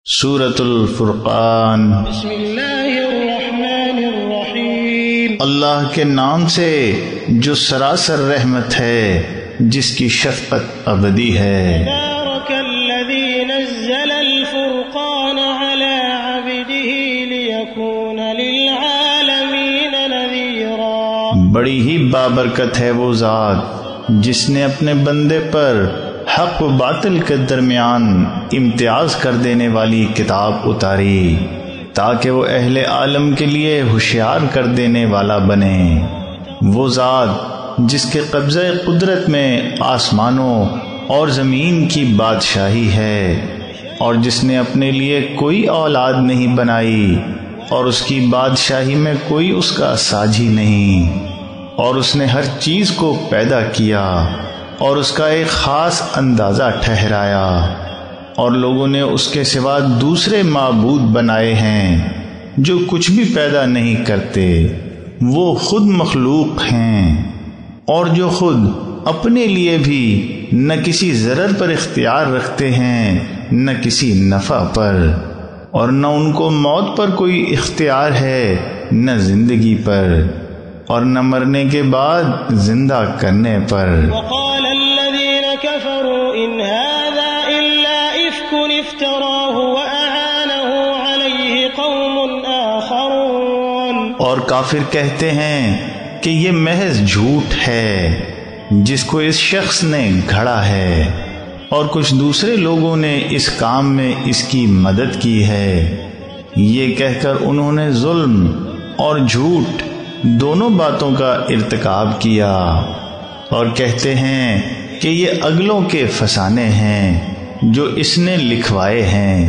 سورۃ الفرقان۔ بسم اللہ الرحمن الرحیم۔ اللہ کے نام سے جو سراسر رحمت ہے، جس کی شفقت ابدی ہے۔ تبارک الذی نزل الفرقان علی عبدہ لیکون للعالمین نذیرا۔ بڑی ہی بابرکت ہے وہ ذات جس نے اپنے بندے پر حق و باطل کے درمیان امتیاز کر دینے والی کتاب اتاری تاکہ وہ اہل عالم کے لیے ہوشیار کر دینے والا بنے۔ وہ ذات جس کے قبضہ قدرت میں آسمانوں اور زمین کی بادشاہی ہے، اور جس نے اپنے لیے کوئی اولاد نہیں بنائی، اور اس کی بادشاہی میں کوئی اس کا ساجی نہیں، اور اس نے ہر چیز کو پیدا کیا اور اس کا ایک خاص اندازہ ٹھہرایا، اور لوگوں نے اس کے سوا دوسرے معبود بنائے ہیں جو کچھ بھی پیدا نہیں کرتے، وہ خود مخلوق ہیں، اور جو خود اپنے لیے بھی نہ کسی ضرر پر اختیار رکھتے ہیں نہ کسی نفع پر، اور نہ ان کو موت پر کوئی اختیار ہے نہ زندگی پر، اور نہ مرنے کے بعد زندہ کرنے پر۔ وقال الذین کفروا ان هذا الا افک افتراہ واعانہ علیہ قوم آخرون۔ اور کافر کہتے ہیں کہ یہ محض جھوٹ ہے جس کو اس شخص نے گھڑا ہے، اور کچھ دوسرے لوگوں نے اس کام میں اس کی مدد کی ہے۔ یہ کہہ کر انہوں نے ظلم اور جھوٹ دونوں باتوں کا ارتکاب کیا، اور کہتے ہیں کہ یہ اگلوں کے فسانے ہیں جو اس نے لکھوائے ہیں،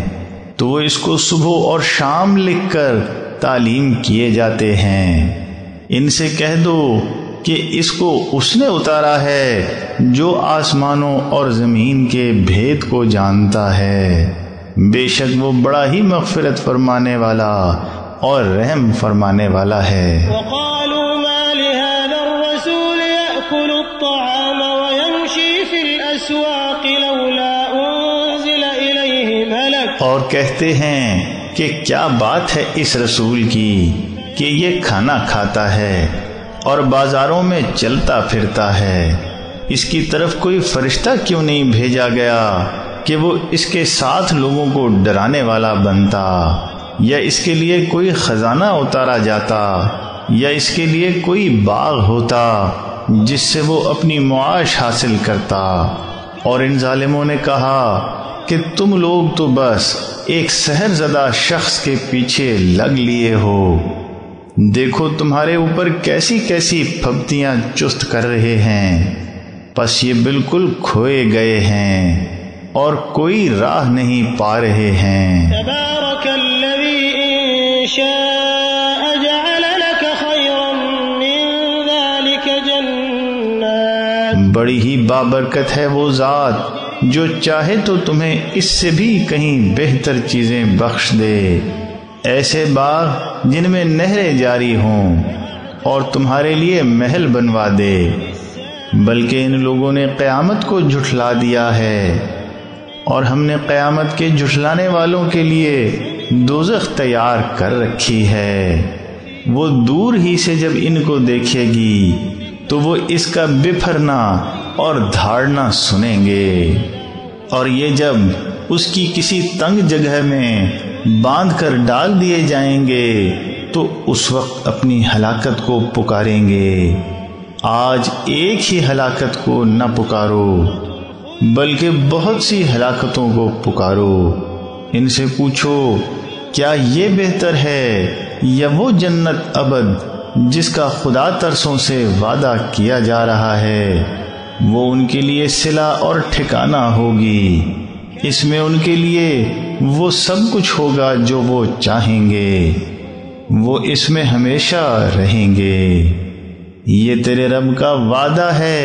تو وہ اس کو صبح اور شام لکھ کر تعلیم کیے جاتے ہیں۔ ان سے کہہ دو کہ اس کو اس نے اتارا ہے جو آسمانوں اور زمین کے بھید کو جانتا ہے، بے شک وہ بڑا ہی مغفرت فرمانے والا اور رحم فرمانے والا ہے۔ وقالوا ما لهذا الرسول يأكل الطعام ويمشي في الأسواق لولا أنزل إليه ملك۔ اور کہتے ہیں کہ کیا بات ہے اس رسول کی کہ یہ کھانا کھاتا ہے اور بازاروں میں چلتا پھرتا ہے، اس کی طرف کوئی فرشتہ کیوں نہیں بھیجا گیا کہ وہ اس کے ساتھ لوگوں کو ڈرانے والا بنتا، یا اس کے لیے کوئی خزانہ اتارا جاتا، یا اس کے لیے کوئی باغ ہوتا جس سے وہ اپنی معاش حاصل کرتا۔ اور ان ظالموں نے کہا کہ تم لوگ تو بس ایک سحر زدہ شخص کے پیچھے لگ لیے ہو، دیکھو تمہارے اوپر کیسی کیسی پھبتیاں چست کر رہے ہیں، پس یہ بالکل کھوئے گئے ہیں اور کوئی راہ نہیں پا رہے ہیں۔ تبارک الذی ان شاء جعل لك خیرا من ذلک جنات۔ بڑی ہی بابرکت ہے وہ ذات جو چاہے تو تمہیں اس سے بھی کہیں بہتر چیزیں بخش دے، ایسے باغ جن میں نہریں جاری ہوں، اور تمہارے لیے محل بنوا دے۔ بلکہ ان لوگوں نے قیامت کو جھٹلا دیا ہے، اور ہم نے قیامت کے جھٹلانے والوں کے لیے دوزخ تیار کر رکھی ہے۔ وہ دور ہی سے جب ان کو دیکھے گی تو وہ اس کا بپھرنا اور دھاڑنا سنیں گے، اور یہ جب اس کی کسی تنگ جگہ میں باندھ کر ڈال دیے جائیں گے تو اس وقت اپنی ہلاکت کو پکاریں گے۔ آج ایک ہی ہلاکت کو نہ پکارو بلکہ بہت سی ہلاکتوں کو پکارو۔ ان سے پوچھو کیا یہ بہتر ہے یا وہ جنت ابد جس کا خدا ترسوں سے وعدہ کیا جا رہا ہے؟ وہ ان کے لیے صلہ اور ٹھکانہ ہوگی، اس میں ان کے لیے وہ سب کچھ ہوگا جو وہ چاہیں گے، وہ اس میں ہمیشہ رہیں گے۔ یہ تیرے رب کا وعدہ ہے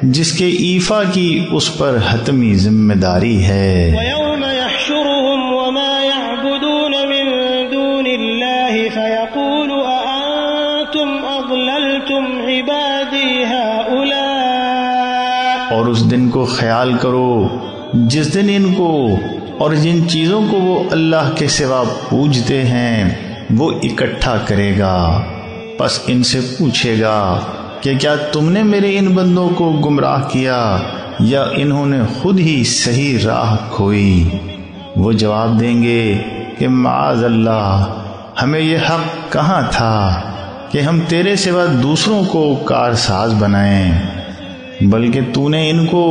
جس کے ایفا کی اس پر حتمی ذمہ داری ہے۔ وَيَوْمَ يَحْشُرُهُمْ وَمَا يَعْبُدُونَ مِن دُونِ اللَّهِ فَيَقُولُ أَأَنْتُمْ أَضْلَلْتُمْ عِبَادِي هَؤُلَاءِ۔ اور اس دن کو خیال کرو جس دن ان کو اور جن چیزوں کو وہ اللہ کے سوا پوجتے ہیں وہ اکٹھا کرے گا۔ پس ان سے پوچھے گا کہ کیا تم نے میرے ان بندوں کو گمراہ کیا یا انہوں نے خود ہی صحیح راہ کھوئی؟ وہ جواب دیں گے کہ معاذ اللہ، ہمیں یہ حق کہاں تھا کہ ہم تیرے سوا دوسروں کو کارساز بنائیں، بلکہ تو نے ان کو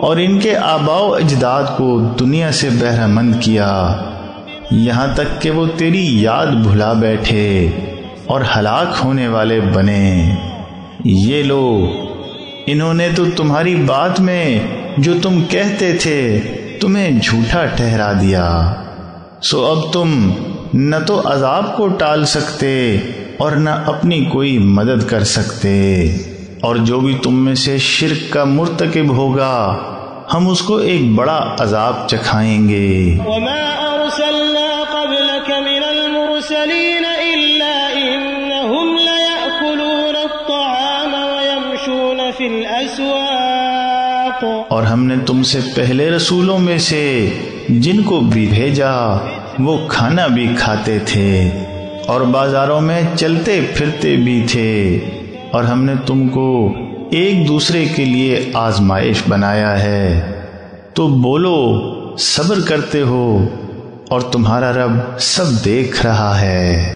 اور ان کے آباء و اجداد کو دنیا سے بہرہ مند کیا، یہاں تک کہ وہ تیری یاد بھلا بیٹھے اور ہلاک ہونے والے بنے۔ یہ لو، انہوں نے تو تمہاری بات میں جو تم کہتے تھے تمہیں جھوٹا ٹھہرا دیا، سو اب تم نہ تو عذاب کو ٹال سکتے اور نہ اپنی کوئی مدد کر سکتے، اور جو بھی تم میں سے شرک کا مرتکب ہوگا ہم اس کو ایک بڑا عذاب چکھائیں گے۔ وما أرسلنا قبلك من المرسلين إلا إنهم ليأكلون الطعام ويمشون في الأسواق، اور ہم نے تم سے پہلے رسولوں میں سے جن کو بھی بھیجا وہ کھانا بھی کھاتے تھے اور بازاروں میں چلتے پھرتے بھی تھے، اور ہم نے تم کو ایک دوسرے کے لیے آزمائش بنایا ہے، تو بولو صبر کرتے ہو اور تمہارا رب سب دیکھ رہا ہے۔